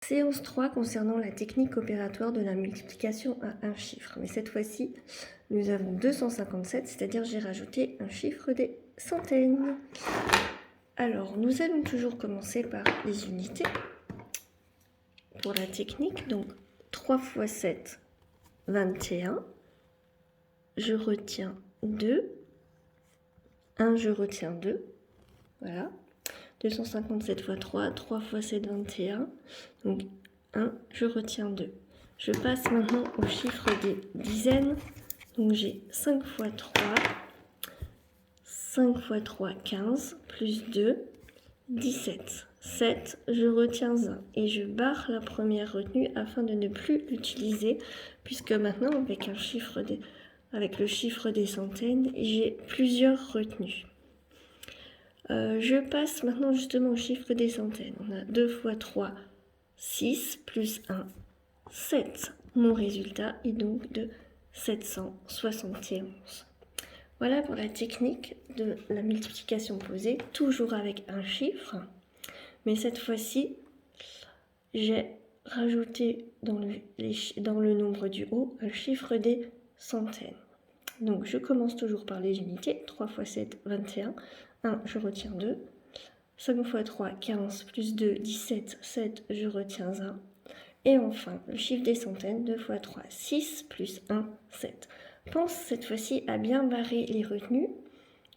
Séance 3 concernant la technique opératoire de la multiplication à un chiffre. Mais cette fois-ci, nous avons 257, c'est-à-dire j'ai rajouté un chiffre des centaines. Alors, nous allons toujours commencer par les unités pour la technique. Donc, 3 fois 7, 21. Je retiens 2. 1, je retiens 2. Voilà. 257 fois 3, 3 fois 7, 21. Donc 1, je retiens 2. Je passe maintenant au chiffre des dizaines. Donc j'ai 5 fois 3, 5 fois 3, 15, plus 2, 17. 7, je retiens 1 et je barre la première retenue afin de ne plus l'utiliser puisque maintenant avec le chiffre des centaines, j'ai plusieurs retenues. Je passe maintenant justement au chiffre des centaines. On a 2 fois 3, 6, plus 1, 7. Mon résultat est donc de 771. Voilà pour la technique de la multiplication posée, toujours avec un chiffre. Mais cette fois-ci, j'ai rajouté dans le nombre du haut un chiffre des centaines. Donc je commence toujours par les unités. 3 fois 7, 21. 1, je retiens 2. 5 fois 3, 15, plus 2, 17. 7, je retiens 1. Et enfin, le chiffre des centaines. 2 fois 3, 6, plus 1, 7. Pense cette fois-ci à bien barrer les retenues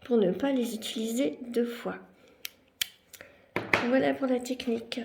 pour ne pas les utiliser deux fois. Voilà pour la technique.